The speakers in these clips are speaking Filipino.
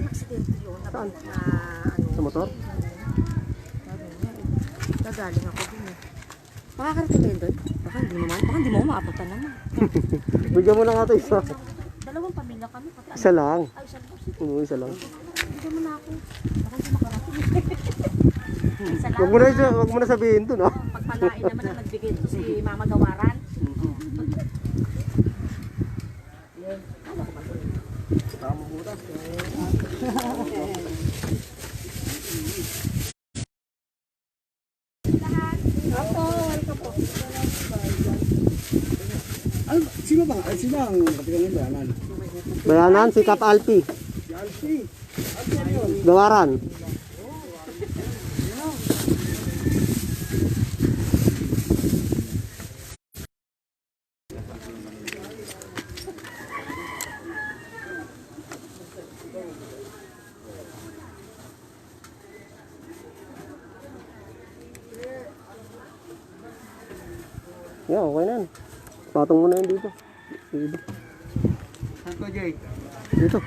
Aksidente yun. Saan? Na, Sa motor? Gagaling ako din eh. Makakarating ba yun doon? Baka hindi mo umaabutan naman. Bigyan mo na nga ito isa. Dalawang pamilya kami. Pati Isa lang. Ay, isa lang. Oo, isa lang. Bigyan mo na ako. Baka hindi makarating. Ay, salamat. Wag mo na sabihin to, no? Pagpalain naman na nagbigay ito si Mama Gawaran. Tama butas. Sino ba? Sino ang katigang bayanan? Bayanan, si Kap Alpi. Si Alfie. Gawaran. Yeah, okay na yan. Patong mo na yun dito. Dito. Saan ko, Jay? Dito.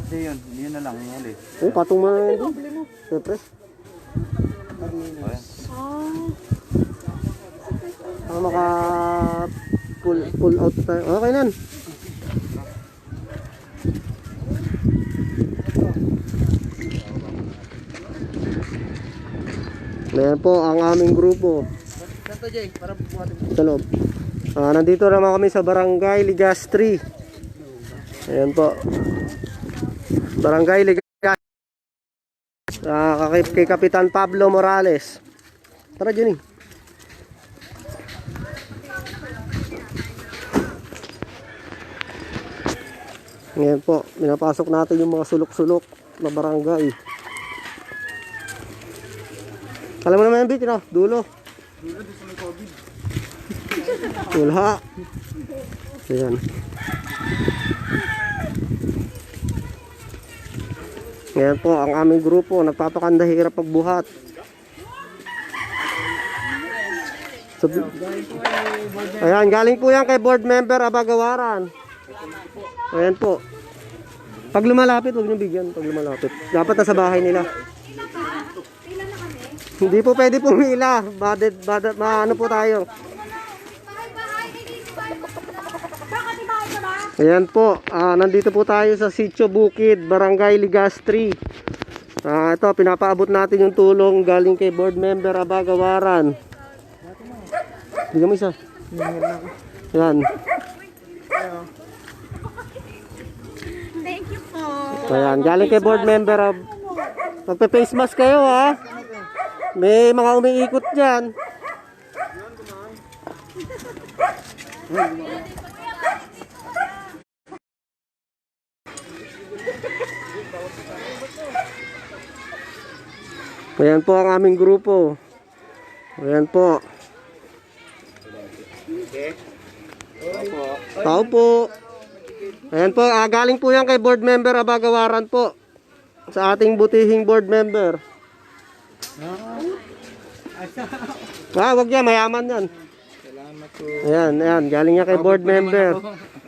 Hindi yun. Yun na lang. Yung ulit. Eh, patong mo na yun dito. Siyempre. Maka pull out tayo. Okay na. Ayan po ang aming grupo. Saan to, Jay? Para bubuhatin. Sa loob. Nandito naman kami sa Barangay Legazpi. Ayan po. Barangay Legazpi. Kay Kapitan Pablo Morales. Tara, Jenny. Ngayon po, pinapasok natin yung mga sulok-sulok na barangay. Alam mo naman yung bit, no? Dulo. Dulo, dito may COVID. Wala. Ayan. Ngayon po, ang aming grupo, nagpapakanda hirap pagbuhat. So, ayan, galing po yan kay board member Abagawaran. Ayan po. Pag lumalapit, huwag niyo bigyan. Pag lumalapit. Dapat nasa bahay nila. Hindi po pwede pumila. Ano po tayo. Ayan po. Nandito po tayo sa Sitio Bukid, Barangay Legazpi. Ito, pinapaabot natin yung tulong galing kay board member Abagawaran. Bigyan mo isa. Ayan. Thank you po. Ayan, galing kay board member. Magpe-face mask kayo, ha. May mga umiikot dyan. Ayan po ang aming grupo. Ayan po. Tao po. Ayan po, galing po yan kay board member Abagawaran po. Sa ating butihing board member. Wag yan, mayaman yan. Salamat po. Ayan, galing niya kay board member.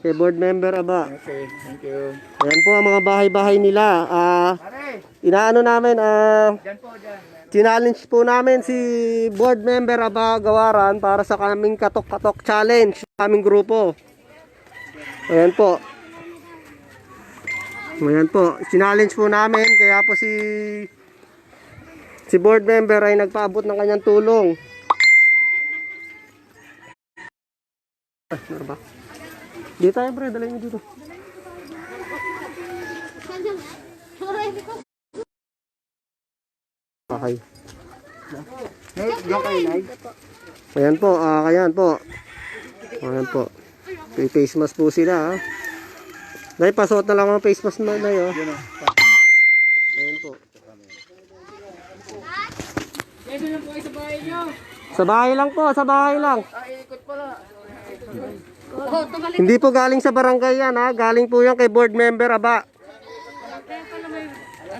Kay board member Aba. Okay, thank you. Ayan po ang mga bahay-bahay nila. Inaano namin, Diyan po, diyan. challenge po namin si board member Abagawaran para sa kaming katok-katok challenge sa aming grupo. Ayan po. Ayan po, challenge po namin kaya po si board member ay nagpaabot ng kanyang tulong. Ano ba? Dito tayo, pre, dalhin mo dito. Okay. Yung kay Nay. Ayan po, ayan po. Ayan po. May face mask po sila, ha. Nay, pasuot na lang ang face mask na, Nay, oh. Ayan po. Pwede lang po sa bahay nyo. Sa bahay lang po, sa bahay lang. Ikot pala. Hindi po galing sa barangay yan, ha. Galing po yan kay board member Aba.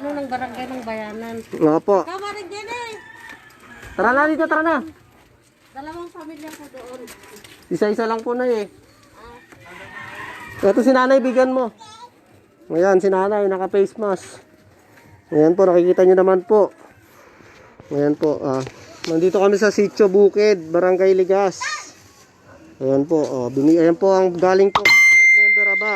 Ano ng barangay ng bayanan? Opo. Kamarin din eh. Tara na dito, tara na. Dalawang pamilya ko doon. Isa-isa lang po na eh. Ito si nanay, bigyan mo. Ayan, si nanay, naka-face mask. Ayan po, nakikita nyo naman po. Ayan po, nandito kami sa Sitio Bukid, Barangay Ligas. Ayan po, ayan po ang galing po board member Aba.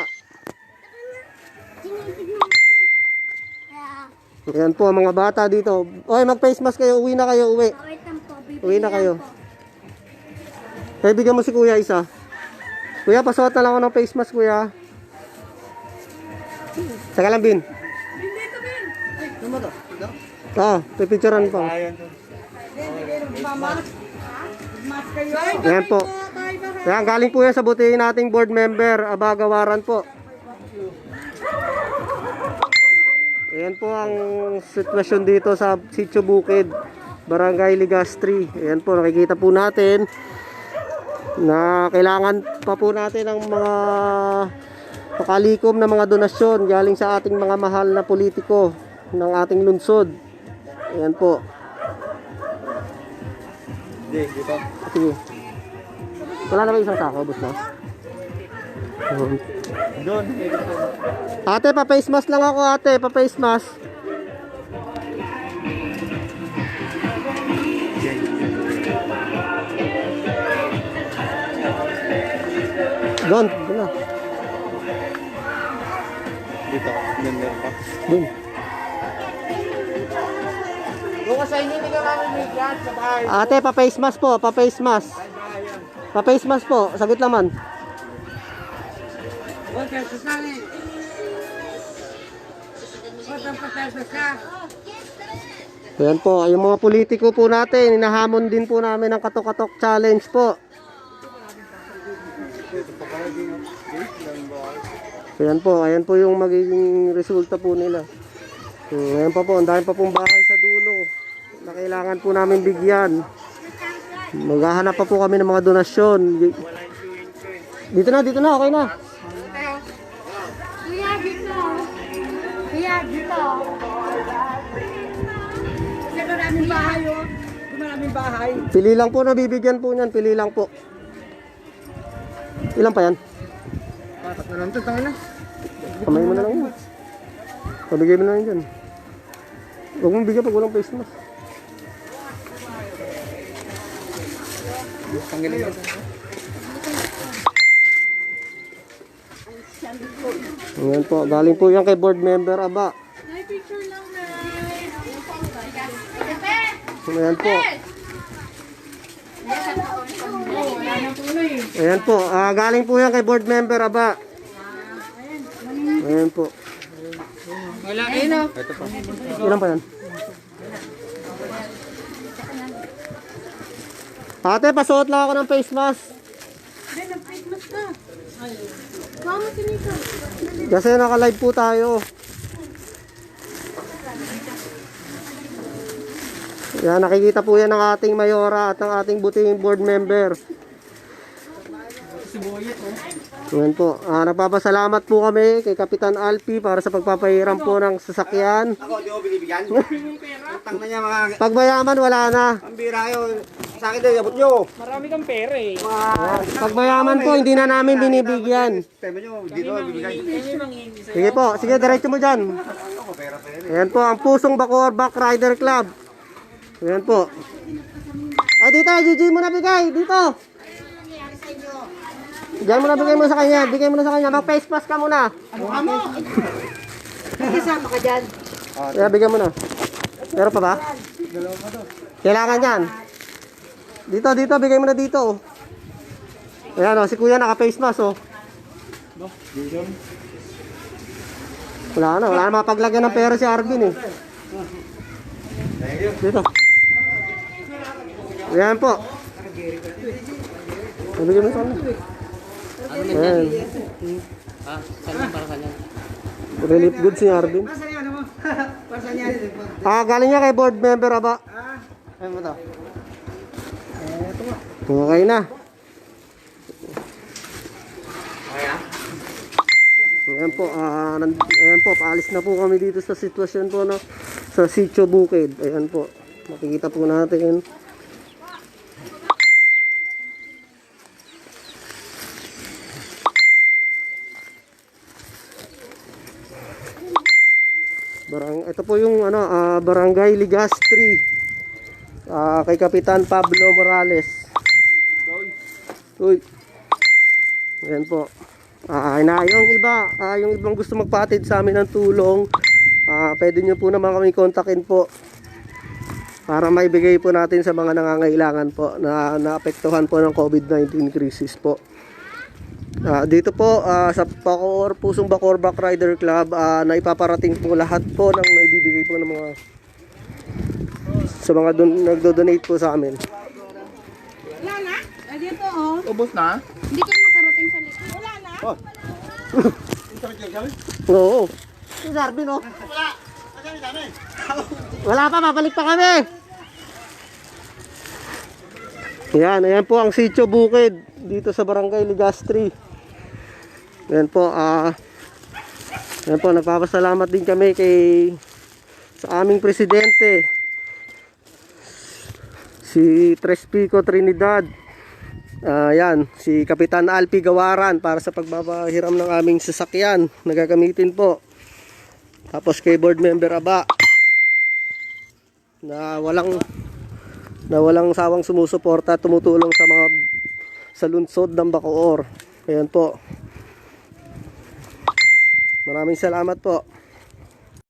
Ayan po ang mga bata dito. Oy, mag-face mask kayo, uwi na kayo, uwi. Uwi na kayo. Kaya bigyan mo si kuya isa. Kuya, pasuot na lang ako ng face mask, kuya. Saka lang, Bin. Pipicturean pa. Ayan po. Ayan, galing po yan sa butihin nating board member, Aba Gawaran po. Ayan po ang sitwasyon dito sa Sitio Bukid, Barangay Ligastri. Ayan po, nakikita po natin na kailangan pa po natin ng mga pakalikom na mga donasyon galing sa ating mga mahal na politiko ng ating lungsod. Ayan po. Sige. Wala na ba isang sako, boss na? Doon. Ate, pa-face mask lang ako, ate. Pa-face mask. Doon na. Dito, member pa. Doon. Bukas sa inyo, hindi ka namin may grant sa bahay. Ate, pa-face mask po, pa-face mask. Pa-face mask po, saglit lang man. Okay, susangin. Otang patasas ka. Ayan po, yung mga politiko po natin, hinahamon din po namin ang katok-katok challenge po. Ayan po yung magiging resulta po nila. Ayan pa po, ang dami pa pong bahay sa dulo na kailangan po namin bigyan. Maghahanap pa po kami ng mga donasyon. Dito na, okay na. Kuya, dito. Kuya, dito. Maraming bahay, oh. Maraming bahay. Pili lang po, nabibigyan po niyan. Pili lang po. Ilan pa yan? Patak na lang ito, tangin na. Kamay mo na lang yun. Pabigay mo na lang dyan. Huwag mong bigyan pag walang face mask. Tanggalin mo. Ayan po, galing po yan kay board member Aba. May picture lang na. Ayan po. Ayan po, galing po yan kay board member Aba. Ayan po. Wala kayo na. Ilan pa yan? Ate, pasuot lang ako ng face mask. Ay, nag-Christmas na. Mama, sinito. Kasi naka-live po tayo. Yan, nakikita po yan ng ating mayora at ng ating butihing board member. Yan po. Nagpapasalamat po kami kay Kapitan Alpi para sa pagpapahiram po ng sasakyan. Ako, di ko binibigyan. Utang na niya mga... Pag mayaman, wala na. Ang bira yun. Sa akin din, abot nyo. Marami kang pera eh. Pag mayaman po, hindi na namin binibigyan. Tema nyo, dito bibigay. Sige po, sige, diretso mo dyan. Ayan po, ang Pusong Bacoor Back Rider Club. Ayan po. Ay, dito, Gigi mo na bigay. Dito. Diyan mo na, bigay mo sa kanya. Bigay mo na sa kanya. Mag-face mask ka muna. Kasama ka dyan. Kaya bigyan mo na. Meron pa ba? Kailangan yan. Dito, bigay mo na dito. Ayan o, si kuya naka-face mask o. Wala na mapaglagyan ng pera si Arvin eh. Dito. Ayan po. Bigyan mo sa kanya. Ayan. Relief goods si Arvin. Galing niya kay board member Aba. Ayan mo to. Okay na. Ayan po, ayan po, paalis na po kami dito sa sitwasyon po no, sa Sitio Bukid. Ayan po, makikita po natin. Ito po yung Barangay Legazpi. Kay Kapitan Pablo Morales. Uy. Ayan po. Yung iba, yung ibang gusto magpatid sa amin ng tulong, pwede nyo po naman kami kontakin po para maibigay po natin sa mga nangangailangan po na naapektuhan po ng COVID-19 crisis po. Dito po sa Pusong Bacoor Back Rider Club, na ipaparating po lahat po ng naibibigay po ng mga sa mga nagdo-donate po sa amin. Wala na? Dito oh. Ubus na? Hindi ka nakarating sa likod. Wala na? Oo. Si Darby, no? Wala pa, babalik pa kami. Ayan po ang Sitio Bukid dito sa Barangay Legazpi. Ayan po, nagpapasalamat din kami sa aming presidente, si Tres Pico Trinidad. Si Kapitan Alpi Gawaran para sa pagbabahiram ng aming sasakyan na gagamitin po. Tapos kay board member Aba na walang sawang sumusuporta, tumutulong sa lungsod ng Bacoor. Ayan po. Maraming salamat po.